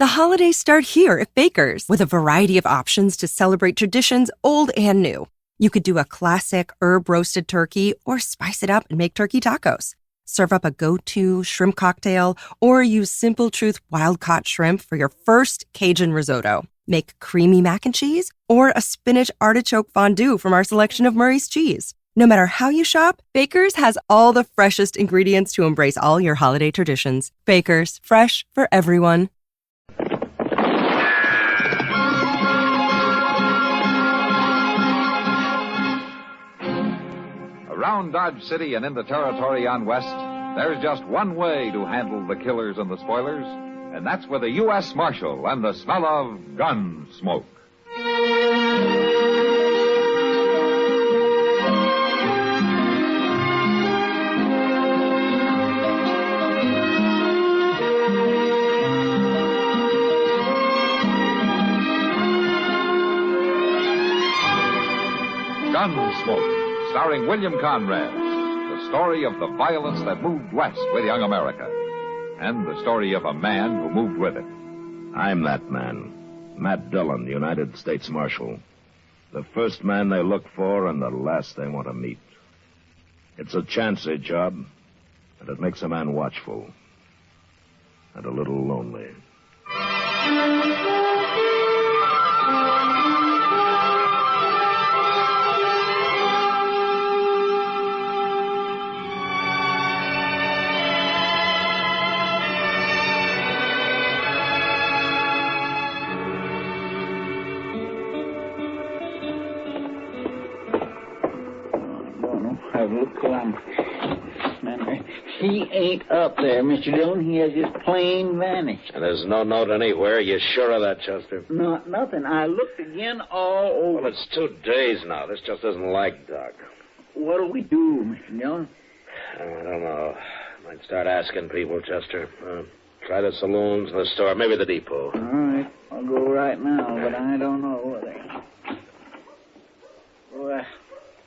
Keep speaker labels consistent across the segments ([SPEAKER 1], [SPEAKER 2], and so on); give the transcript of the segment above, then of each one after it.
[SPEAKER 1] The holidays start here at Baker's with a variety of options to celebrate traditions old and new. You could do a classic herb-roasted turkey or spice it up and make turkey tacos. Serve up a go-to shrimp cocktail or use Simple Truth wild-caught shrimp for your first Cajun risotto. Make creamy mac and cheese or a spinach artichoke fondue from our selection of Murray's cheese. No matter how you shop, Baker's has all the freshest ingredients to embrace all your holiday traditions. Baker's, fresh for everyone.
[SPEAKER 2] Around Dodge City and in the territory on West, there's just one way to handle the killers and the spoilers, and that's with a U.S. Marshal and the smell of Gunsmoke. Gunsmoke, starring William Conrad, the story of the violence that moved west with young America, and the story of a man who moved with it.
[SPEAKER 3] I'm that man, Matt Dillon, United States Marshal. The first man they look for and the last they want to meet. It's a chancy job, and it makes a man watchful and a little lonely.
[SPEAKER 4] He ain't up there, Mr. Dillon. He has just plain vanished.
[SPEAKER 5] And there's no note anywhere. You sure of that, Chester?
[SPEAKER 4] Nothing. I looked again all over.
[SPEAKER 5] Well, it's 2 days now. This just isn't like Doc.
[SPEAKER 4] What'll we do, Mr. Dillon?
[SPEAKER 5] I don't know. Might start asking people, Chester. Try the saloons and the store, maybe the depot.
[SPEAKER 4] All right. I'll go right now, but I don't know whether... Well,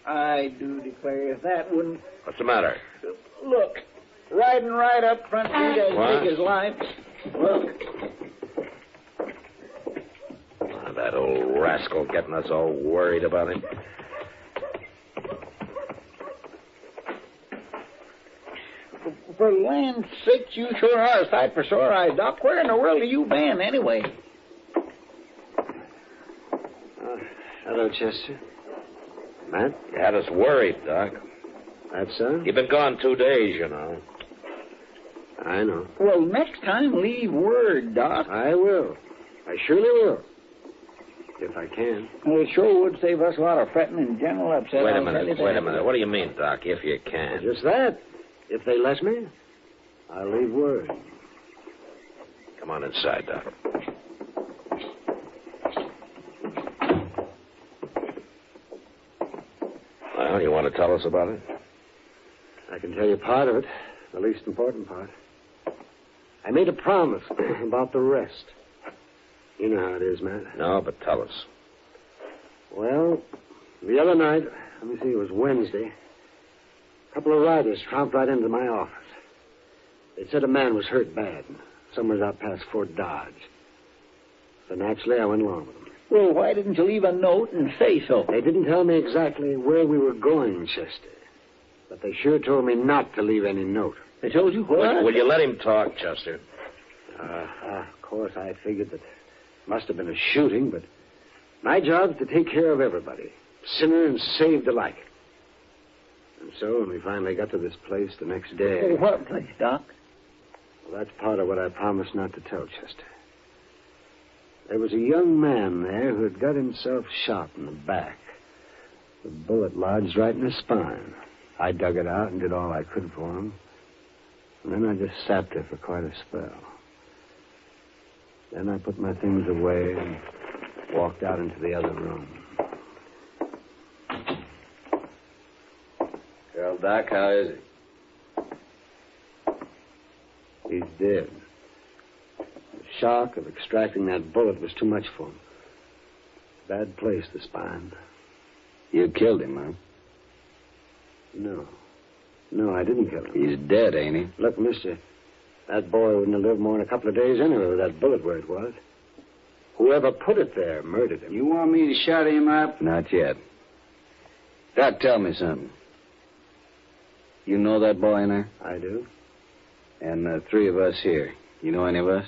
[SPEAKER 4] I do declare if that wouldn't...
[SPEAKER 5] What's the matter?
[SPEAKER 4] Look. Riding right up front seat as big as life. Look.
[SPEAKER 5] That old rascal getting us all worried about him.
[SPEAKER 4] For land's sake, you sure are a sight for sore eyes, Doc. Where in the world have you been, anyway?
[SPEAKER 6] Hello, Chester. Matt?
[SPEAKER 5] You had us worried, Doc.
[SPEAKER 6] That's so?
[SPEAKER 5] You've been gone 2 days, you know.
[SPEAKER 6] I know.
[SPEAKER 4] Well, next time, leave word, Doc.
[SPEAKER 6] I will. I surely will. If I can.
[SPEAKER 4] Well, it sure would save us a lot of fretting and general upset.
[SPEAKER 5] Wait a minute. What do you mean, Doc, if you can?
[SPEAKER 6] Just that. If they let me, I'll leave word.
[SPEAKER 5] Come on inside, Doc. Well, you want to tell us about it?
[SPEAKER 6] I can tell you part of it, the least important part. I made a promise about the rest. You know how it is, Matt.
[SPEAKER 5] No, but tell us.
[SPEAKER 6] Well, the other night, let me see, it was Wednesday, a couple of riders tromped right into my office. They said a man was hurt bad, somewhere out past Fort Dodge. So naturally, I went along with them.
[SPEAKER 4] Well, why didn't you leave a note and say so?
[SPEAKER 6] They didn't tell me exactly where we were going, Chester. But they sure told me not to leave any note.
[SPEAKER 4] They told you what?
[SPEAKER 5] Will you let him talk, Chester?
[SPEAKER 6] Of course, I figured that must have been a shooting, but my job's to take care of everybody, sinner and saved alike. And so when we finally got to this place the next day...
[SPEAKER 4] Oh, what place, Doc?
[SPEAKER 6] Well, that's part of what I promised not to tell, Chester. There was a young man there who had got himself shot in the back. The bullet lodged right in his spine. I dug it out and did all I could for him. And then I just sat there for quite a spell. Then I put my things away and walked out into the other room.
[SPEAKER 5] Well, Doc, how is he?
[SPEAKER 6] He's dead. The shock of extracting that bullet was too much for him. Bad place, the spine.
[SPEAKER 7] You killed him, huh?
[SPEAKER 6] No, I didn't kill him.
[SPEAKER 7] He's dead, ain't he?
[SPEAKER 6] Look, mister, That boy wouldn't have lived more than a couple of days anyway with that bullet where it was. Whoever put it there murdered him.
[SPEAKER 7] You want me to shut him up? Not yet. Doc, tell me something. You know that boy in there?
[SPEAKER 6] I do.
[SPEAKER 7] And the three of us here. You know any of us?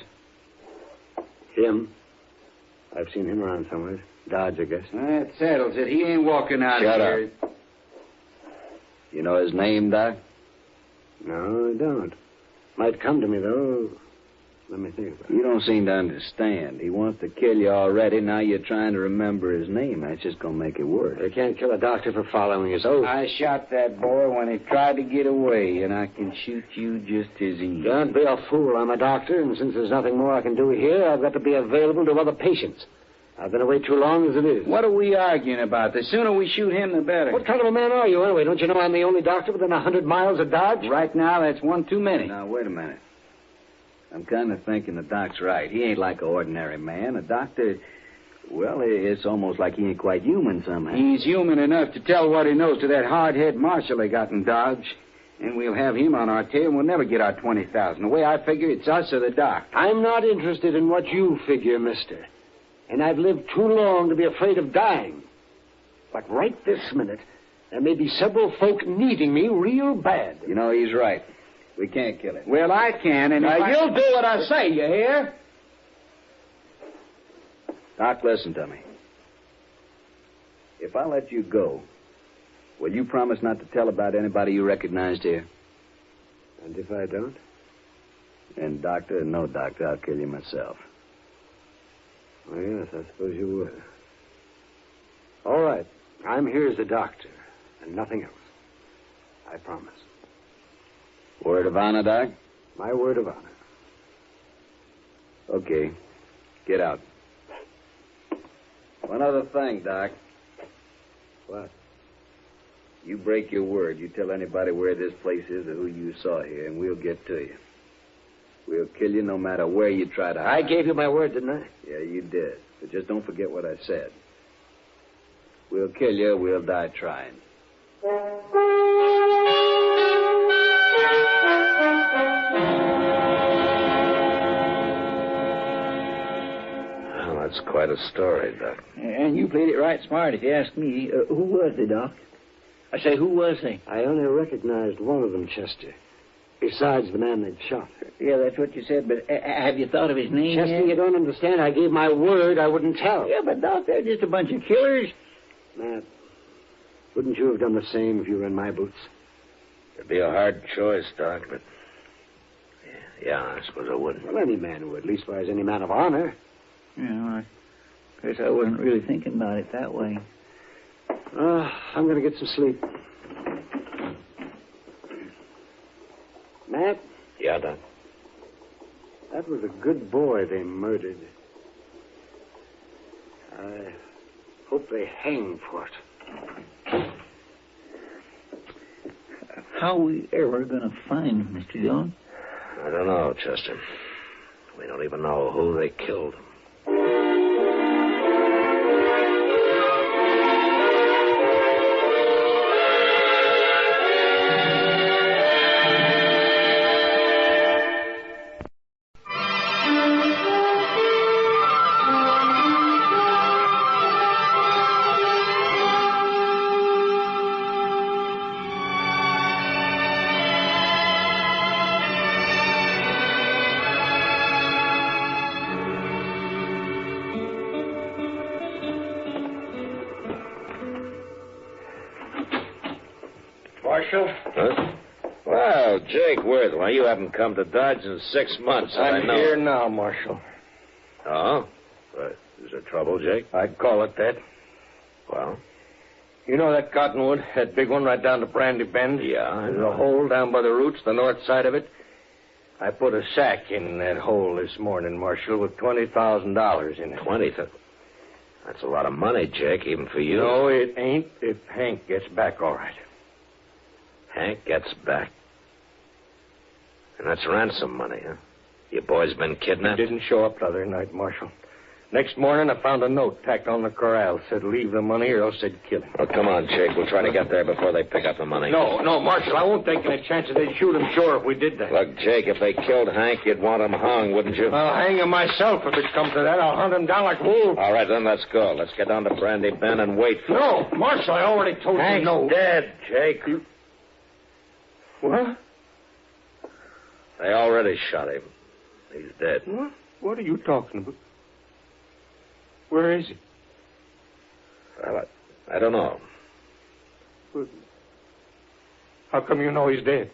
[SPEAKER 6] Him. I've seen him around somewhere. Dodge, I guess.
[SPEAKER 7] That settles it. He ain't walking out
[SPEAKER 6] Shut
[SPEAKER 7] here.
[SPEAKER 6] up.
[SPEAKER 7] You know his name, Doc?
[SPEAKER 6] No, I don't. Might come to me, though. Let me think about it.
[SPEAKER 7] You don't seem to understand. He wants to kill you already. Now you're trying to remember his name. That's just going to make it worse.
[SPEAKER 6] They can't kill a doctor for following his oath.
[SPEAKER 7] I shot that boy when he tried to get away, and I can shoot you just as easy.
[SPEAKER 6] Don't be a fool. I'm a doctor, and since there's nothing more I can do here, I've got to be available to other patients. I've been away too long as it is.
[SPEAKER 7] What are we arguing about? The sooner we shoot him, the better.
[SPEAKER 6] What kind of a man are you, anyway? Don't you know I'm the only doctor within 100 miles of Dodge?
[SPEAKER 7] Right now, that's one too many. Now, wait a minute. I'm kind of thinking the doc's right. He ain't like an ordinary man. A doctor, well, it's almost like he ain't quite human somehow. He's human enough to tell what he knows to that hard-head marshal they got in Dodge. And we'll have him on our tail, and we'll never get our $20,000. The way I figure, it's us or the doc.
[SPEAKER 6] I'm not interested in what you figure, mister. And I've lived too long to be afraid of dying. But right this minute, there may be several folk needing me real bad.
[SPEAKER 7] You know, he's right. We can't kill him. Well, I can, and you'll do what I say, you hear? Doc, listen to me. If I let you go, will you promise not to tell about anybody you recognized here?
[SPEAKER 6] And if I don't?
[SPEAKER 7] And doctor or no doctor, I'll kill you myself.
[SPEAKER 6] Well, yes, I suppose you would. All right. I'm here as a doctor, and nothing else. I promise.
[SPEAKER 7] Word of honor, Doc?
[SPEAKER 6] My word of honor.
[SPEAKER 7] Okay. Get out. One other thing, Doc.
[SPEAKER 6] What?
[SPEAKER 7] You break your word. You tell anybody where this place is or who you saw here, and we'll get to you. We'll kill you no matter where you try to hide.
[SPEAKER 6] I gave you my word, didn't I?
[SPEAKER 7] Yeah, you did. But just don't forget what I said. We'll kill you, we'll die trying.
[SPEAKER 5] Well, that's quite a story, Doc.
[SPEAKER 4] And you played it right smart, if you ask me. Who was they, Doc? I say, who was they?
[SPEAKER 6] I only recognized one of them, Chester. Besides the man they'd shot.
[SPEAKER 4] Yeah, that's what you said, but have you thought of his name
[SPEAKER 6] Chester,
[SPEAKER 4] yet?
[SPEAKER 6] you don't understand. I gave my word I wouldn't tell.
[SPEAKER 4] Yeah, but, Doc, they're just a bunch of killers.
[SPEAKER 6] Matt, wouldn't you have done the same if you were in my boots?
[SPEAKER 5] It'd be a hard choice, Doc, but... Yeah, I suppose I wouldn't.
[SPEAKER 6] Well, any man would, leastwise any man of honor.
[SPEAKER 4] Yeah, I guess I wasn't really thinking about it that way.
[SPEAKER 6] I'm going to get some sleep. Matt?
[SPEAKER 5] Yeah, Doc?
[SPEAKER 6] That was a good boy they murdered. I hope they hang for it.
[SPEAKER 4] How are we ever going to find him, Mr. Dillon?
[SPEAKER 5] I don't know, Chester. We don't even know who they killed.
[SPEAKER 4] Marshal?
[SPEAKER 5] Huh? Well, Jake Worth, why, you haven't come to Dodge in 6 months.
[SPEAKER 8] I'm here now, Marshal.
[SPEAKER 5] Oh? Is there trouble, Jake?
[SPEAKER 8] I'd call it that.
[SPEAKER 5] Well?
[SPEAKER 8] You know that cottonwood, that big one right down to Brandy Bend?
[SPEAKER 5] Yeah, I
[SPEAKER 8] There's
[SPEAKER 5] know.
[SPEAKER 8] a hole down by the roots, the north side of it. I put a sack in that hole this morning, Marshal, with $20,000 in it.
[SPEAKER 5] 20? That's a lot of money, Jake, even for you.
[SPEAKER 8] No, it ain't if Hank gets back all right.
[SPEAKER 5] Hank gets back. And that's ransom money, huh? Your boy's been
[SPEAKER 8] He
[SPEAKER 5] kidnapped?
[SPEAKER 8] didn't show up the other night, Marshal. Next morning, I found a note tacked on the corral. Said leave the money or else they'd kill him.
[SPEAKER 3] Well, come on, Jake. We'll try to get there before they pick up the money.
[SPEAKER 8] No, Marshal, I won't take any chances. They'd shoot him sure if we did that.
[SPEAKER 3] Look, Jake, if they killed Hank, you'd want him hung, wouldn't you?
[SPEAKER 8] I'll hang him myself if it comes to that. I'll hunt him down like wolves.
[SPEAKER 3] All right, then let's go. Let's get down to Brandy Bend and wait for
[SPEAKER 8] No, Marshal, I already told
[SPEAKER 3] Hank's
[SPEAKER 8] you no.
[SPEAKER 3] dead, Jake.
[SPEAKER 8] What?
[SPEAKER 3] They already shot him. He's dead.
[SPEAKER 8] What? What are you talking about? Where is he?
[SPEAKER 3] Well, I don't know.
[SPEAKER 8] How come you know he's dead?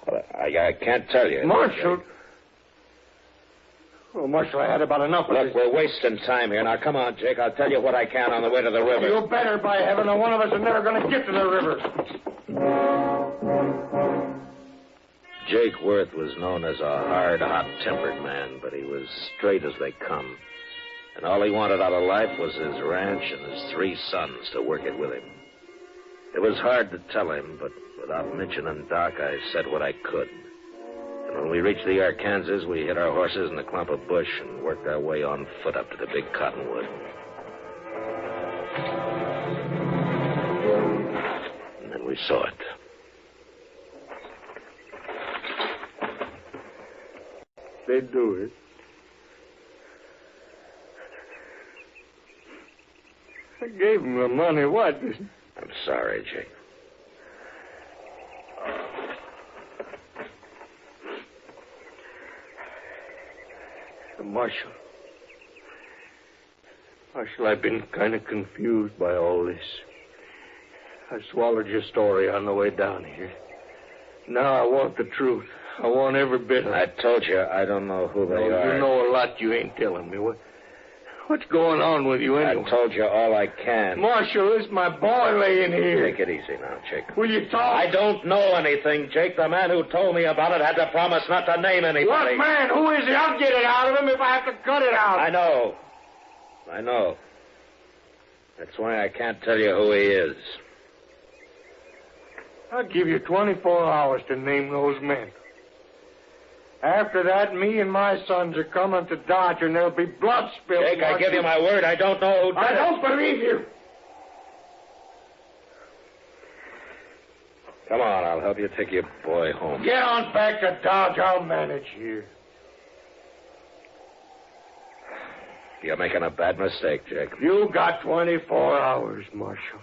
[SPEAKER 3] Well, I can't tell you.
[SPEAKER 8] Marshal! Oh, Marshal, I had about enough of
[SPEAKER 3] Look,
[SPEAKER 8] this.
[SPEAKER 3] we're wasting time here. Now, come on, Jake. I'll tell you what I can on the way to the river.
[SPEAKER 8] You better, by heaven, or one of us is never going to get to the river.
[SPEAKER 3] Jake Worth was known as a hard, hot-tempered man, but he was straight as they come. And all he wanted out of life was his ranch and his 3 sons to work it with him. It was hard to tell him, but without mentioning Doc, I said what I could. And when we reached the Arkansas, we hid our horses in a clump of bush and worked our way on foot up to the big cottonwood. And then we saw it.
[SPEAKER 8] They do it. I gave him the money. What?
[SPEAKER 3] I'm sorry, Jake.
[SPEAKER 8] Marshal, I've been kind of confused by all this. I swallowed your story on the way down here. Now I want the truth. I want every bit of it.
[SPEAKER 3] I told you I don't know who they are.
[SPEAKER 8] You know a lot you ain't telling me. What's going on with you anyway?
[SPEAKER 3] I told you all I can.
[SPEAKER 8] Marshal, this is my boy laying here.
[SPEAKER 3] Take it easy now, Jake.
[SPEAKER 8] Will you talk?
[SPEAKER 3] I don't know anything, Jake. The man who told me about it had to promise not to name anybody.
[SPEAKER 8] What man? Who is he? I'll get it out of him if I have to cut it out.
[SPEAKER 3] I know. That's why I can't tell you who he is.
[SPEAKER 8] I'll give you 24 hours to name those men. After that, me and my sons are coming to Dodge, and there'll be blood spilled.
[SPEAKER 3] Jake, I give you my word. I don't know who did
[SPEAKER 8] I don't believe you.
[SPEAKER 3] Come on, I'll help you take your boy home.
[SPEAKER 8] Get on back to Dodge. I'll manage here.
[SPEAKER 3] You're making a bad mistake, Jake.
[SPEAKER 8] You got 24 hours, Marshal.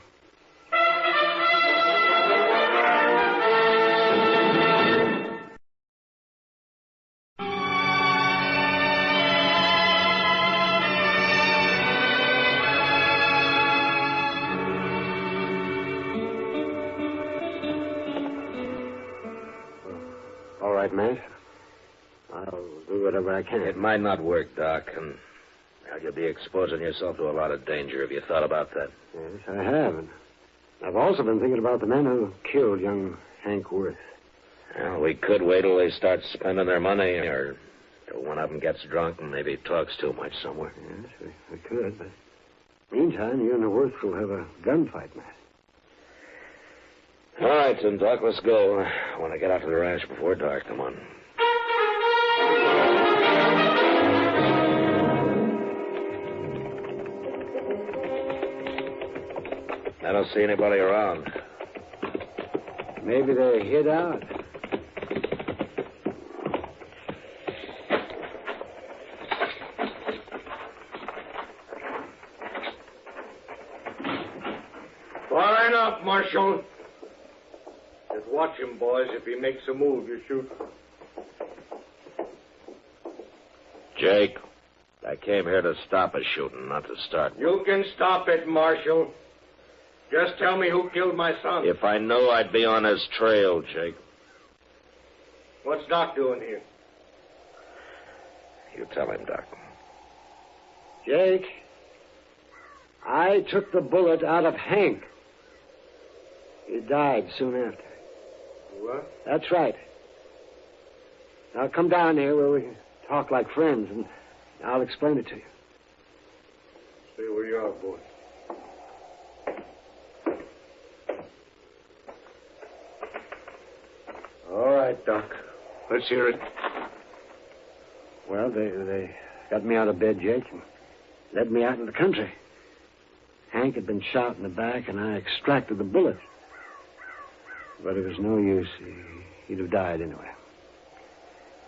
[SPEAKER 6] All right, Matt. I'll do whatever I can.
[SPEAKER 3] It might not work, Doc, and you'll be exposing yourself to a lot of danger. Have you thought about that?
[SPEAKER 6] Yes, I have. And I've also been thinking about the men who killed young Hank Worth.
[SPEAKER 3] Well, we could wait till they start spending their money, or till one of them gets drunk and maybe talks too much somewhere.
[SPEAKER 6] Yes, we could, but meantime, you and the Worths will have a gunfight, Matt.
[SPEAKER 3] All right, then, Doc, let's go. I want to get out to the ranch before dark. Come on. I don't see anybody around.
[SPEAKER 6] Maybe they hid out.
[SPEAKER 8] Line up, Marshal. Just watch him, boys. If he makes a move, you shoot.
[SPEAKER 3] Jake, I came here to stop a shooting, not to start one.
[SPEAKER 8] You can stop it, Marshal. Just tell me who killed my son.
[SPEAKER 3] If I knew, I'd be on his trail, Jake.
[SPEAKER 8] What's Doc doing here?
[SPEAKER 3] You tell him, Doc.
[SPEAKER 6] Jake, I took the bullet out of Hank. He died soon after.
[SPEAKER 8] What?
[SPEAKER 6] That's right. Now come down here where we can talk like friends, and I'll explain it to you.
[SPEAKER 8] Stay where you are, boy. All right, Doc. Let's hear it.
[SPEAKER 6] Well, they Got me out of bed, Jake, and led me out in the country. Hank had been shot in the back, and I extracted the bullet. But it was no use. He'd have died anyway.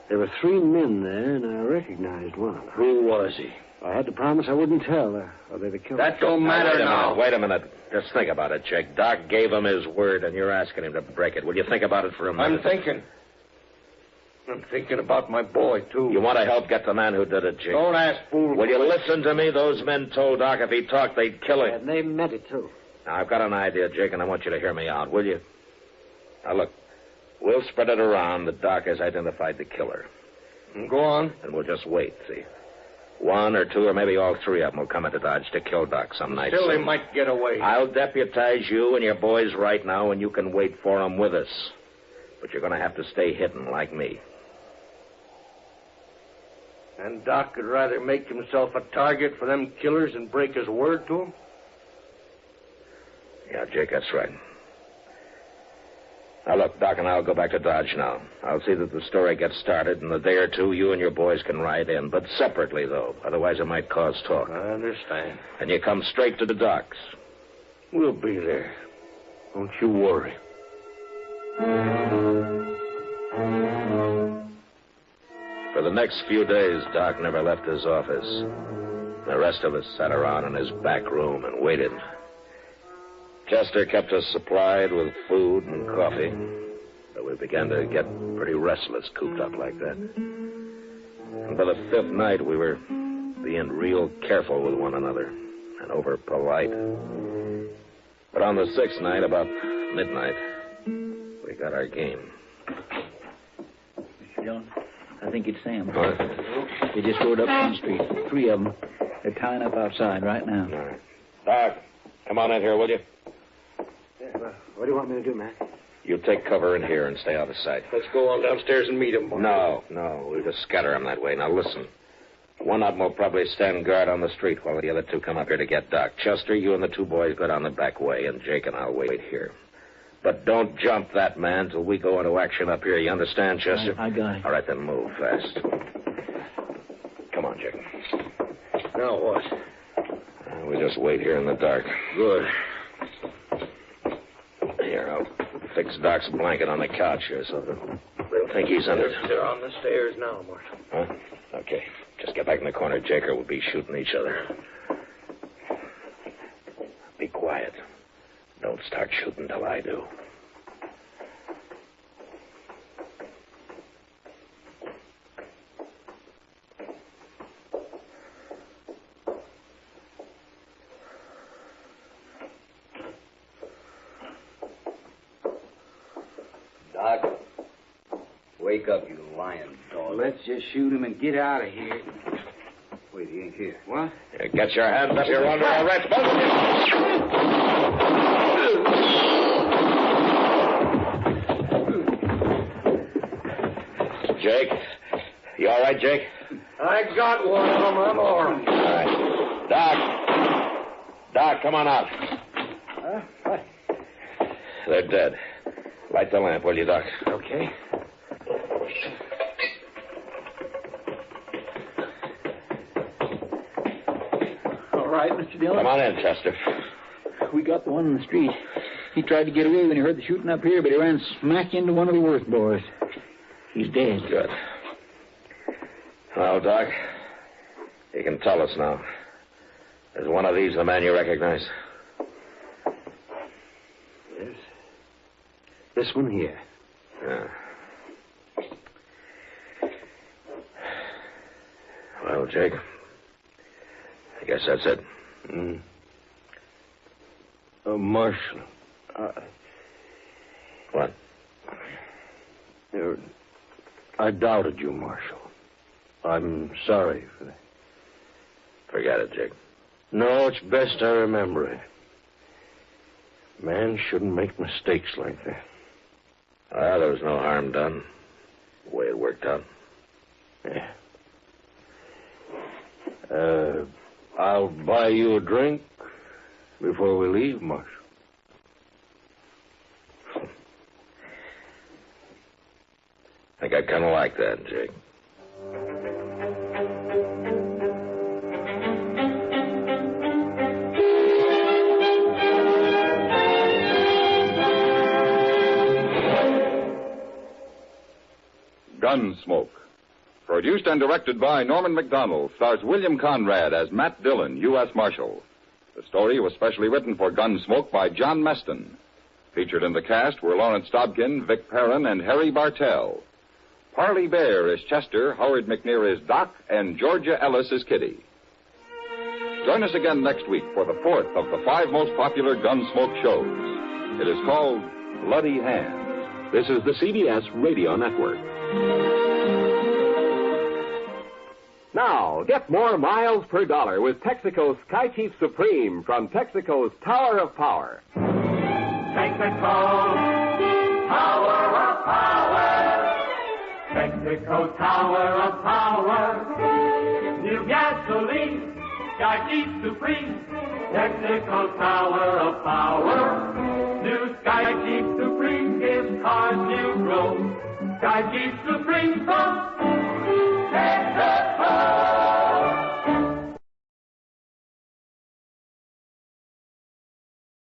[SPEAKER 6] There were 3 men there, and I recognized one of them.
[SPEAKER 8] Who was he?
[SPEAKER 6] I had to promise I wouldn't tell, or they'd have killed
[SPEAKER 8] That don't matter now.
[SPEAKER 3] Wait a minute. Just think about it, Jake. Doc gave him his word, and you're asking him to break it. Will you think about it for a minute?
[SPEAKER 8] I'm thinking about my boy, too.
[SPEAKER 3] You want to help get the man who did it, Jake?
[SPEAKER 8] Don't ask fools.
[SPEAKER 3] Will you listen to me? Those men told Doc if he talked, they'd kill him.
[SPEAKER 6] And they meant it, too.
[SPEAKER 3] Now, I've got an idea, Jake, and I want you to hear me out, will you? Now, look, we'll spread it around that Doc has identified the killer.
[SPEAKER 8] Go on.
[SPEAKER 3] And we'll just wait, see? 1 or 2 or maybe all 3 of them will come into Dodge to kill Doc some night.
[SPEAKER 8] Still, they might get away.
[SPEAKER 3] I'll deputize you and your boys right now, and you can wait for them with us. But you're going to have to stay hidden like me.
[SPEAKER 8] And Doc would rather make himself a target for them killers and break his word to them?
[SPEAKER 3] Yeah, Jake, that's right. Now, look, Doc and I'll go back to Dodge now. I'll see that the story gets started. In a day or 2, you and your boys can ride in. But separately, though. Otherwise, it might cause talk.
[SPEAKER 8] I understand.
[SPEAKER 3] And you come straight to the docks.
[SPEAKER 8] We'll be there. Don't you worry.
[SPEAKER 3] For the next few days, Doc never left his office. The rest of us sat around in his back room and waited. Chester kept us supplied with food and coffee, but we began to get pretty restless cooped up like that. And by the 5th night, we were being real careful with one another and over polite. But on the 6th night, about midnight, we got our game.
[SPEAKER 7] Mr. Dillon, I think it's Sam.
[SPEAKER 3] What?
[SPEAKER 7] They just rode up from the street. 3 of them. They're tying up outside right now.
[SPEAKER 3] All right. Doc, come on in here, will you?
[SPEAKER 6] Yeah, well, what do you want me to do, Mac?
[SPEAKER 3] You take cover in here and stay out of sight.
[SPEAKER 8] Let's go on downstairs and meet him.
[SPEAKER 3] No. We'll just scatter them that way. Now, listen. One of them will probably stand guard on the street while the other 2 come up here to get Doc. Chester, you and the 2 boys go down the back way, and Jake and I'll wait here. But don't jump that man till we go into action up here. You understand, Chester?
[SPEAKER 7] I got it.
[SPEAKER 3] All right, then move fast. Come on, Jake.
[SPEAKER 8] Now what?
[SPEAKER 3] We just wait here in the dark.
[SPEAKER 8] Good.
[SPEAKER 3] Here, I'll fix Doc's blanket on the couch here so they'll think he's under.
[SPEAKER 8] They're on the stairs now, Marshal.
[SPEAKER 3] Huh? Okay. Just get back in the corner, Jake, or we'll be shooting each other. Be quiet. Don't start shooting till I do.
[SPEAKER 7] Doc, wake up, you lying dog. Let's just shoot him and get out of here. Wait, he ain't here. What?
[SPEAKER 3] Here, get your hands up. You're under arrest, both of you. Jake, you all right, Jake?
[SPEAKER 8] I got one of them. I'm all right.
[SPEAKER 3] All right. Doc, come on out.
[SPEAKER 6] What?
[SPEAKER 3] They're dead. Light the lamp, will you, Doc?
[SPEAKER 6] Okay.
[SPEAKER 7] All right, Mr. Dillon.
[SPEAKER 3] Come on in, Chester.
[SPEAKER 7] We got the one in the street. He tried to get away when he heard the shooting up here, but he ran smack into one of the Worth boys. He's dead.
[SPEAKER 3] Good. Well, Doc, you can tell us now. Is one of these the man you recognize?
[SPEAKER 6] Yes. This one here.
[SPEAKER 3] Yeah. Well, Jake, I guess that's it.
[SPEAKER 8] Marshal.
[SPEAKER 3] What?
[SPEAKER 8] I doubted you, Marshal. I'm sorry for that.
[SPEAKER 3] Forget it, Jake.
[SPEAKER 8] No, it's best I remember it. Man shouldn't make mistakes like that.
[SPEAKER 3] Well, there was no harm done. The way it worked out.
[SPEAKER 8] Yeah. I'll buy you a drink before we leave, Marshal.
[SPEAKER 3] I think I kind of like that, Jake.
[SPEAKER 2] Gunsmoke. Produced and directed by Norman Macdonnell, stars William Conrad as Matt Dillon, U.S. Marshal. The story was specially written for Gunsmoke by John Meston. Featured in the cast were Lawrence Dobkin, Vic Perrin, and Harry Bartell. Parley Bear is Chester, Howard McNear is Doc, and Georgia Ellis is Kitty. Join us again next week for the fourth of the 5 most popular Gunsmoke shows. It is called Bloody Hands.
[SPEAKER 9] This is the CBS Radio Network. Now, get more miles per dollar with Texaco Sky Chief Supreme from Texaco's Tower of Power.
[SPEAKER 10] Texaco, Tower of Power. Texaco, Tower of Power. New gasoline, Sky Chief Supreme. Texaco, Tower of Power. New Sky Chief Supreme gives cars new growth. Sky Chief Supreme from Texaco.